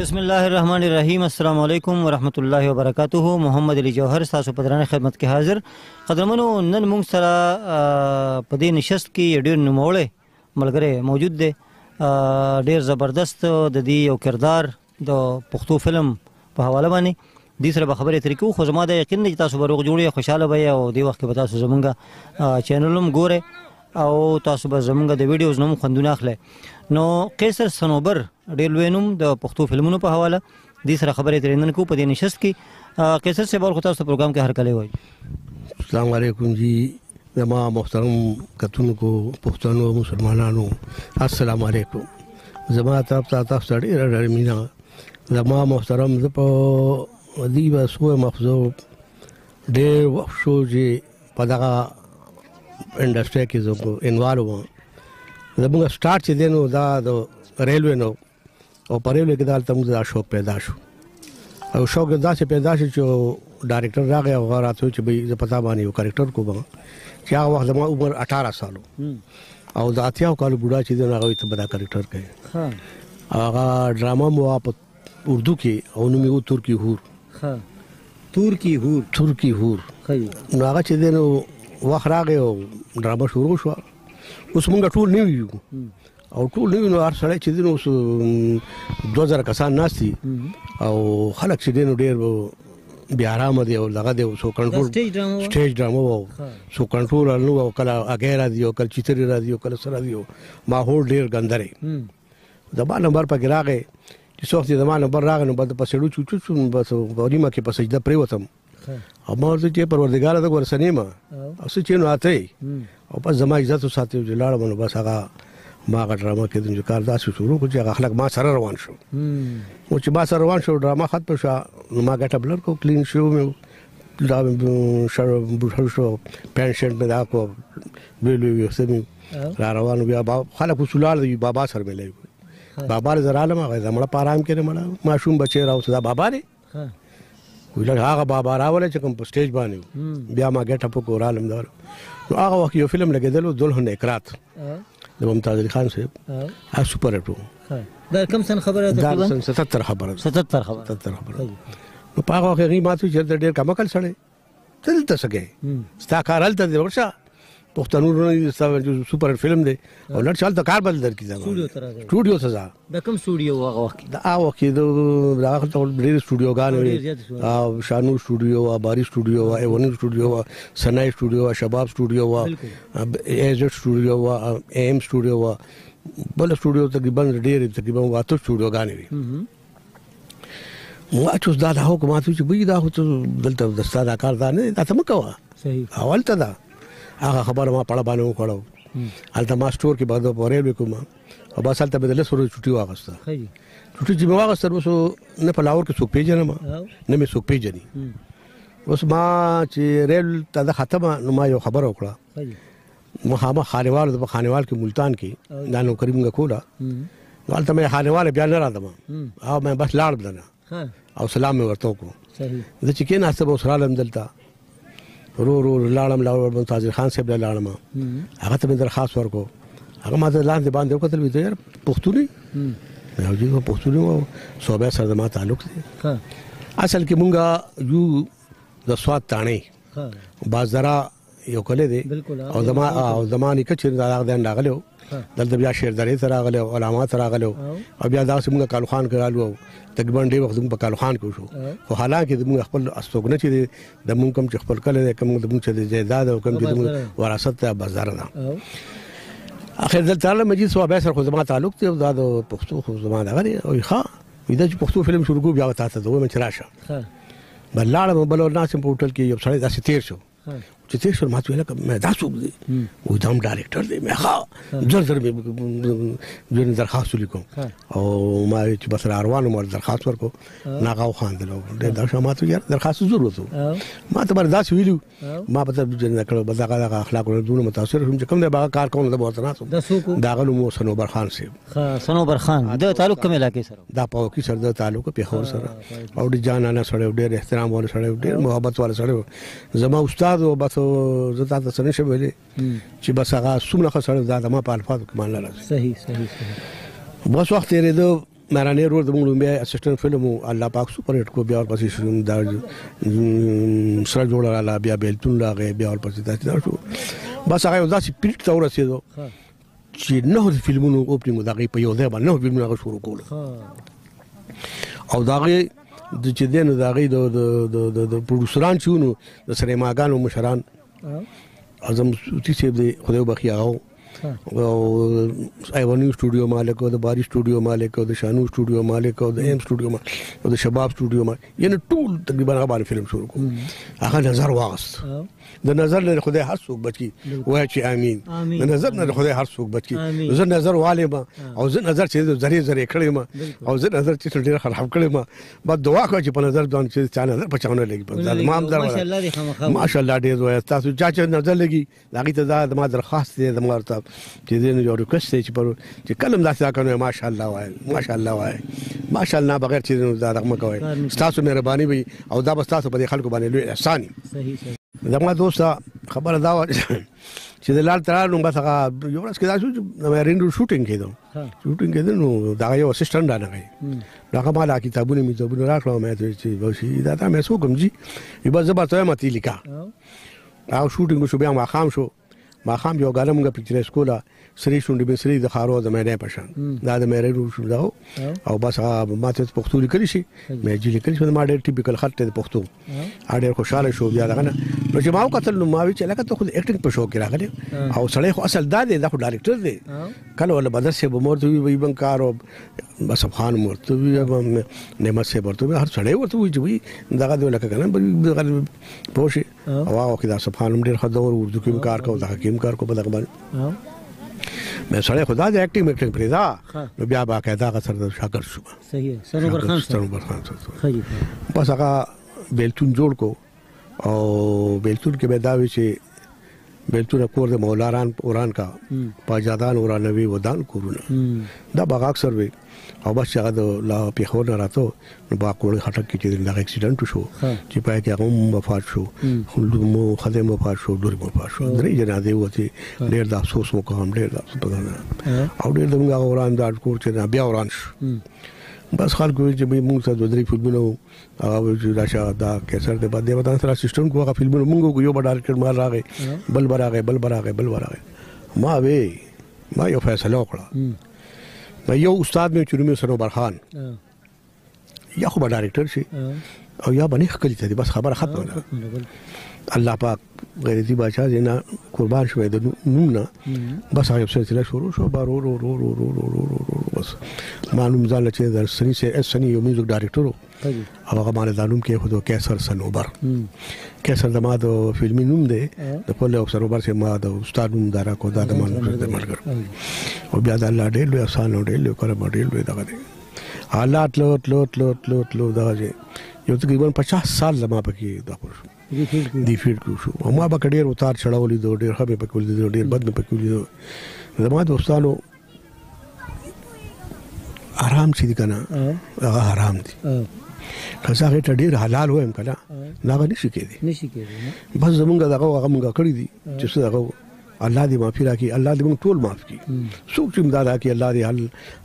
بسم الله الرحمن الرحیم. السلام علیکم ورحمۃ اللہ وبرکاتہ. محمد علی جوہر ستاسو په درانه خدمت کې حاضر. قدرمنو نن موږ سره په دې نشست کې ډېر نوموړی ملګری موجود دی. ډېر زبردست د دې یو کردار د پښتو فلم په حواله باندې دې سره به خبرې ترې کوو. خو زما دا یقین دی چې تاسو به روغ جوړ یې خوشحاله به یې او دې وخت کې به تاسو زمونږ چینل هم ګورئ او تاسو به زمونږ د ویډیوز نه هم خوندونه اخلئ. نو قیصر صنوبر ډېر لوی نوم د پښتو فلمونو په حواله دې سره خبرې ترې نن کوو په دې نشست کې. قیصر صاحب خو تاسو پروګرام کې هرکلی وایي. السلام علیکم جی. زما محترم کتونکو پښتنو مسلمانانو السلام علیکم. زما طرف ته تاسو ته ډېره مینه. زما محترم زه په دې به سوی مغزو ډېر وخت شو چې په دغه انډسټري کې زه انوالو وم. زموږ سټارټ چې دی نو دا د ریلوې نو او په ریلوې کې دا هلته موږ دا شوق پیدا شو او شوق داسې پیدا شو چې ډایرکټر راغی او هغه راته وویل چې بھئی زه په تا باندې یو کرکټر کوم چې هغه وخت زما عمر 18 سالو او د 80 کالو بوډا چې دی نو هغه ته به دا کرکټر کوي. هغه ډرامه مو په اردو کې او نوم یې و ترکی هور. ترکی هور نو هغه چې دی نو وخت راغی او ډرامه شروع شوه. اوس مونږ ټول نوي یو او ټول نوي نو هر سړی چې دی نو اوس 2000 کسان ناست دي او خلک چې دی نو ډېر بې ارامه دی او دغه دی سو کنټرول سټیج ډرامه وه سو کنټرول نه و او کله هګۍ راځي او کله چیترې راځي او کله څه راځي او ماحول ډېر ګندری. زما نمبر پکې راغی چې څه وخت یې زما نمبر راغی نو بس په سړو چوچو شوم بس په نیمه کې په سجده پرېوتم او ما ورته چې پروردګاره ته ورسه نیمه او څه چې نو اته او بس زما عزت وساتي چې لاړم نو بس هغه ما هغه ډرامه کې د کار داسې شروع کړ چې هغه خلک ما سره روان شو. نو چې ما سره روان شو ډرامه ختمه شوه نو ما ګټه بلر کو کلین شو مې دا بوټل شو پینشنټ مې دا کو ویلو ویسته مې را روان بیا خلک وسولار دی بابا سره مې لګو بابا زرا علم هغه زمړه پارام کې مړه ماشوم بچی راو دا بابا دی ویل هغه بابا راولې چې کوم په سټیج باندې بیا ما ګټه په کورالم دار نو هغه وخت یو فلم لګیدلو دلهن اکرات د ممتاز علي خان صاحب هغه سپر هټو. دا کوم سن خبره ده؟ تقریبا 77 خبره نو په هغه وخت غي ماته چې ډېر کمکل سړی تل تسګي ستا کار هلته دی ورشه پښتنو سپر فلم دی او لړ چل ته کار بدل درکې سټوډیو ته ځه. دا کوم سټوډیو هغه وخت دا هغه وخت د هغه ډېر سټوډیوګان او شانو سټوډیو او باري سټوډیو او ایونی سټوډیو او سنای سټوډیو او شباب سټوډیو او ایزټ سټوډیو او ایم سټوډیو او بل سټوډیو تقریبا واته سټوډیوګان وي. ما چې دا د حکومت چې بي دا دلته د ساده کار دا نه دا ته مکوه صحیح اول ته دا هغه خبره ما پړه باندې وکړو هلته ما سټور کې بعد پورې وکم او بس هلته به د لسو چټي واغسته چټي چې ما واغسته اوس نه په لاور کې څوک پیژنم نه مې څوک پیژني. اوس ما چې ریل ته د ختمه نو ما یو خبره وکړه مخامه خانوال د خانوال کې ملتان کې دا نو کریم کولا هلته مې خانوال بیا نه راځم او مې بس لاړ بدنه او سلام مې ورته وکړو زه چې کې ناسته به سره لم دلته رو لاړم ممتاز خان صاحب لاړم هغه ته درخواست ورکو هغه ما ته لاندې باندې وکتل وی ته یار پښتوني یو جی پښتوني او صوبه سره ما تعلق دی. اصل کې مونږه یو د سواد تانه بازارا یو کله دی او زمانه کې چې دا غدان راغلو دلته بیا شیر درې سره راغلو علامات راغلو او بیا دا سمګه کالو خان کړهالو تقریبا ډېر وخت په کالو خان کې شو خو حالانکه موږ خپل استوګنه چې د موږ کوم چې خپل کله کوم د موږ چې جیداد او کوم چې وراثت ته بازار ده. اخر دلته الله مجید صوبه سره خو زما تعلق دی دا د پښتو خو زما دغه او ښه ودا چې پښتو فلم شروع کو بیا تاسو ته دوه مچ راشه بل لاړم بل ناسم په هوټل کې یو سړی داسې تیر شو چې تیر شو ماته ویل مې دا څوک دی و دا هم ډایرکټر دی مې ښه زر مې درخواست ولیکم او ما چې بس روانو مې درخواست ورکو ناغه خواندلو دا شماته یار درخواست ضرورت ما ته بر داسې ویلو ما په دې نه کړو بس هغه اخلاقونه دونه متاثر شوم چې کوم دی باغ کار کوم د بوت نه دا غلو مو صنوبر خان صاحب صنوبر خان د تعلق کوم علاقې سره دا په کې سره د تعلق په خور سره او د جانانه سره ډېر احترام ول سره ډېر محبت ول سره زما استاد او بس زه تاسو سره نشم ویلي چې بس هغه څومره ښه سړی دا د ما په الفاظو کې مان نه راځي. صحیح بس وخت تېرېدو مهراني رول د موږ بیا اسسټنټ فلم الله پاک سپر هټ کو بیا ورپسې شو دا سره جوړ رااله بیا بیلتون راغی بیا ورپسې دا شو بس هغه داسې پیریډ ته ورسېدو چې نو فلمونو اوپننګ دغه په یو ځای باندې نو فلمونه شروع کول او دغه د چې دین دغه د پروډوسران چونو د سینماګانو مشران اعظم سوتی صاحب دی خدای بخیا او ایوانیو سټوډیو مالک او د باری سټوډیو مالک او د شانو سټوډیو مالک او د ایم سټوډیو مالک او د شباب سټوډیو مالک یعنی ټول تقریبا هغه باندې فلم شروع کوم هغه نظر واغست د نظر له خدای هر څوک بچي وای چې امين د نظر نه خدای هر څوک بچي زه نظر والے ما او زه نظر چې زری زری کړی ما او زه نظر چې ډیر خراب کړی ما بعد دعا کوم چې په نظر ځان چې چا نظر پچاونه لګي په ما ماشاءالله دې خامخا ماشاءالله ډیر وای تاسو چې نظر لګي هغه ته دا ما درخواست دی د مرته چې دې یو ریکوست چې پر چې کلم داسې کنه ماشاءالله وای ماشاءالله وای ماشاءالله بغیر چې دا رقم کوي تاسو مهرباني وي او دا بس تاسو په خلکو باندې لوی احسان صحیح زما دوست خبره دا چې د لال ترانو بس هغه یو ورځ کې دا شو مې رینډو شوټینګ کېدو نو دا یو اسسټنټ راغی هغه ما لا کتابونه مې راکړم مې چې وشي دا مې څو کوم جی یبه زبرته ماتې لیکا او شوټینګ شو بیا ما خام شو ما خام یو غالم غ پکچر سکولا سری شونډې به سری د خارو د مې نه پشان دا د مې رینډو شو دا او بس ما ته پښتو لیکل شي مې جې لیکل شي ما ډېر ټیپیکل خط ته پښتو اړ خوشاله شو بیا دا نه نو چې ما وکتل نو ما وی چې لکه ته خو اکټینګ په شو کې راغلی او سړی خو اصل دا دی دا خو ډایرکټر دی کله ولا بدر سے بمور ته وی بنکار او بس خان مرته وی نعمت سے ورته هر سړی ورته وی چې وی دا غو لکه کنه پوښي او کې دا سبحان ډېر خدور اردو کې کار کو دا حکیم کار کو په دغه باندې مې سړی خدا دې اکټینګ پرې دا نو بیا باقاعده غسر شاګرد شو صحیح صنوبر خان خیي بس هغه بیلتون جوړ کو او بیلتون کې به دا وی چې بیلتون کور د مولاران اوران کا پاجادان اورانوي ودان کورونه دا باغ اکثر وی او بس هغه د لا پیښور نه راتو نو با کوړ خټک کې چې دا اکسیډنټ شو چې پای کې هغه وفات شو مو خدمت وفات شو ډور وفات شو درې جنازې وته ډېر د افسوس مو کوم ډېر د افسوس او ډېر دغه اوران دا کور چې بیا اوران شو بس خلکو چې موږ ته د درې فلمونو هغه چې راشه دا قیصر د باندې وطن سره سیستم کو هغه فلمونو موږ یو ډایرکټر مال راغی بل براغه ما یو فیصله وکړه یو استاد مې چې نوم یې صنوبر خان یا خو ډایرکټر شي او یا باندې خپل ته بس خبره ختمه ده الله پاک غیرتی بادشاہ دینا قربان شوی د نوم نه بس هغه سلسله شروع شو بارو بس معلوم ځل چې د سنی یو میوزیک ډایرکټر هغه باندې د نوم کې خو قیصر صنوبر قیصر د ما د فلمي نوم دی د په له صنوبر چې ما د استاد نوم دارا کو دا د ملګر او بیا د الله ډېر لوی احسان او ډېر لوی کارم ډېر لوی دغه دی حالات لوت دغه یو تقریبا 50 سال زما پکې دا دی فیلډ کې شو او ما به ډېر اتار چړاولې دو ډېر خبره پکې ولې ډېر بد نه پکې ولې زما دوستانو آرام چې کنه هغه حرام دي کله هغه ته ډېر حلال وایم کنه نه نشي کېدی بس زمونږ دغه هغه مونږ کړی دي چې څه دغه الله دې معافي راکړي الله دې موږ ټول معاف کړي څوک چې امداد راکړي الله دې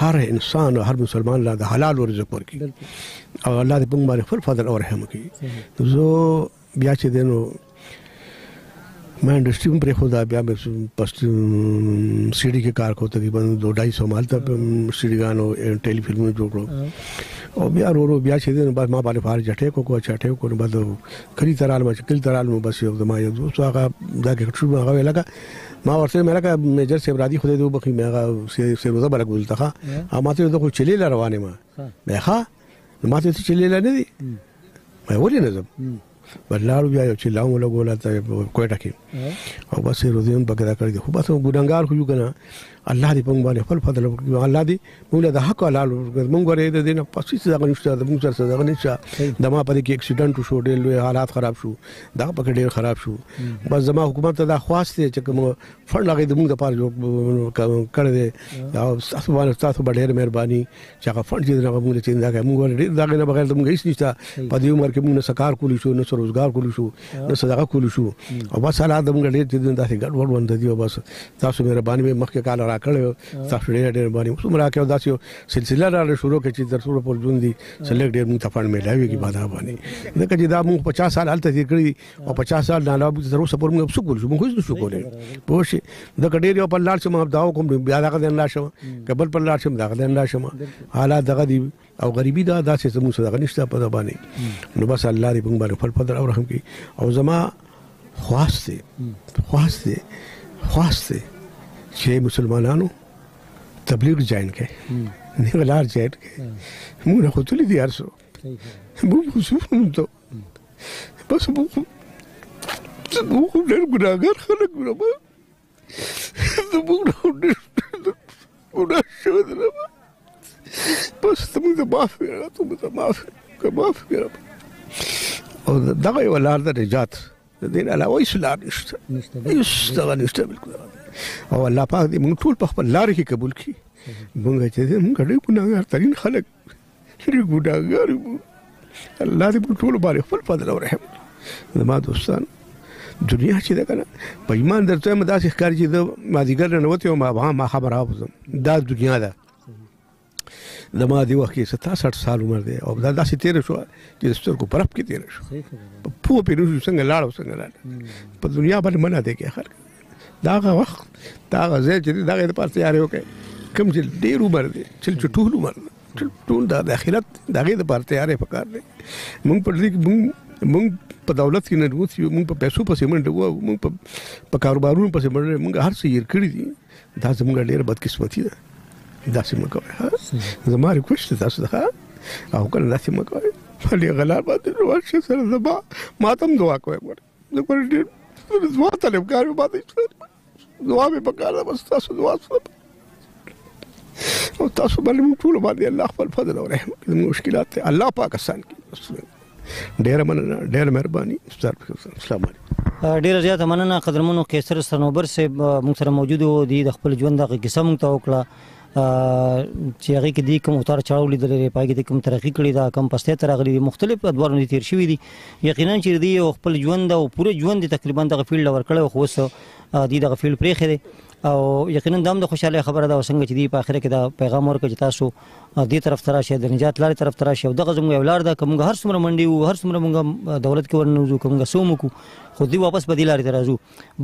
هر انسان او هر مسلمان له حلال او رزق ورکړي او الله دې موږ باندې خپل فضل او رحم وکړي زه بیا چې دینو ما انډستری په خدا بیا مې پس سیډي کې کار کوته تقریبا 2-250 مال ته سیډي غانو ټیلی فلمونه جوړ کړو او بیا ورو بیا چې دین بس ما باندې فار چټه کو بعد کلی ترال مو بس یو ما یو دوست هغه دا کې څو هغه لګا ما ورته مې لګا میجر صاحب رادي خدای دې وبخي مې هغه سیروزه بل ګولته ښه ماته دغه چلی روانه ما ښه ماته چلی نه دي مې ولې نه بلارو بیا یو چې لاو لګولا ته کوټه کې او بس روزین بګدا کړی خو بس ګډنګار خو یو کنه الله دې په باندې خپل فضل وکړي الله دې موږ له حق حلال موږ غره دې نه پسې څنګه نشته د موږ سره څنګه نشته د ما په کې اکسیډنټ شو ډېر لوی حالات خراب شو دا په کې ډېر خراب شو بس زما حکومت ته دا خواسته چې کوم فند لګي د موږ لپاره کړی دی او تاسو باندې تاسو ډېر مهرباني چې هغه فند دې نه موږ چې دا موږ دا نه بغیر د موږ هیڅ نشته په دې عمر کې موږ نه سکار کولی شو نه روزګار کولی شو نه صدقه کولی شو او بس حالات د موږ ډېر دې داسې ګډ وډ وند دي او بس تاسو مهرباني مخکې کال را راکړی تاسو ډېر باندې څومره راکړی داسې یو سلسله راله شروع کړي چې تر څو پورې ژوند دي سلیک ډېر موږ ته فنډ میلاویږي بادا باندې ځکه چې دا موږ 50 سال هلته تېر کړي او 50 سال نه علاوه تر اوسه پورې موږ څه کول شو موږ هیڅ نشو کولی پوه شئ ځکه ډېر یو پر لاړ شم دا وکړم بیا دغه ځای لاړ شم که بل پر لاړ شم دغه ځای لاړ شم حالات دغه دي او غریبي دا داسې زموږ څه دغه نشته په ده باندې نو بس الله دې موږ باندې خپل فضل او رحم کړي او زما خواست دی چې مسلمانانو تبلیغ جوائن کړي نیغه لار جوائن کړي موږ نه خو تللي دي هر څه موږ ته بس موږ ډېر ګناهګار خلک یو زموږ نه ګناه شوی دی بس ته موږ ته معاف کړه او دغه یوه لار ده نجات د دې نه علاوه هېڅ لار نشته هېڅ دغه نشته بلکل او الله پاک دې موږ ټول په خپل لارې کې قبول کړي موږ چې دی موږ ډېر ګناهګار ترین خلک ډېر ګناهګار یو الله دې موږ ټولو باندې خپل فضل او رحم زما دوستان دنیا چې ده که نه په ایمان درته وایم داسې ښکاري چې زه مازدیګر نه ننوتی وم ماښام راوځم دا دنیا ده زما دې وخت کې 67 سال عمر دی او دا داسې تېره شوه چې د سترګو په رپ کې تېره شوه پوه پرې نه شو څنګه لاړ او څنګه لاړ په دنیا باندې منع دی کې خلک دا هغه وخت دا هغه ځای چې دی د هغې دپاره تیارې وکړئ کوم چې ډېر عمر دی چې ټول عمر دی ټول د آخرت د هغې دپاره تیارې پکار دی موږ په دې کې موږ په دولت کې نه نوت یو موږ په پیسو پسې منډه وو موږ په کاروبارونو پسې منډه موږ هر څه هېر کړي دي دا زموږ ډېره بدقسمتي ده داسې مه کوئ زما ریکویسټ دی تاسو ته او کله داسې مه کوئ په دې غلار باندې روان شئ سره زما ما ته هم دعا کوئ زه پر ډېر دعا طلبګار یم ما ته دعا مې پکار ده بس تاسو دعا سره او تاسو باندې موږ ټولو باندې الله خپل فضل او رحم کړي زموږ مشکلات ته الله پاک آسان کړي ډېره مننه ډېره مهرباني السلام علیکم ډېره زیاته مننه قدرمنو قیصر صنوبر صاحب موږ سره موجود و دي د خپل ژوند دغه کیسه موږ ته وکړه چې هغې کې دي کوم اتار چړاو لیدلی دی په هغې کې کوم ترقي کړې ده کوم پستۍ ته راغلي دي مختلف ادوارو نه تېر شوي دي یقینا چې دوی یو خپل ژوند او پوره ژوند یې تقریبا دغه فیلډ له ورکړی خو اوس دوی دغه فیلډ پرېښی دی او یقینا دا هم د خوشحالۍ خبره ده او څنګه چې دوی په اخره کې دا پیغام ورکړه چې تاسو دې طرف ته راشئ د نجات لارې طرف ته راشئ او دغه زموږ یو لار ده که موږ هر څومره منډې وو هر څومره موږ دولت کې ورننوځو که موږ څه هم وکړو خو دوی واپس په دې لارې ته راځو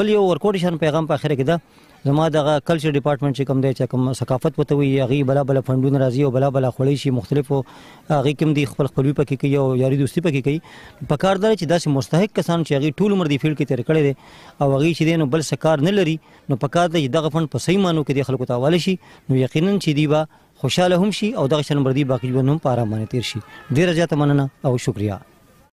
بل یو ورکوټ شان پیغام په اخره کې ده زما دغه کلچر ډپارټمنټ چې کوم دی چې کوم ثقافت ورته وایي هغې بلا فنډونه راځي او بلا خوړی شي مختلفو هغې کې هم دوی خپل خپلوي پکې کوي او یاري دوستي پکې کوي پکار ده چې داسې مستحق کسان چې هغې ټول عمر دې فیلډ کې تېر کړی دی او هغې چې دی نو بل څه کار نه لري نو پکار ده چې دغه فنډ په صحیح معنو کې دې خلکو ته حواله شي نو یقینا چې دوی به خوشحاله هم شي او دغه شان نمبر دوی باقي ژوند هم په ارام باندې تېر شي ډېره زیاته مننه او شکریه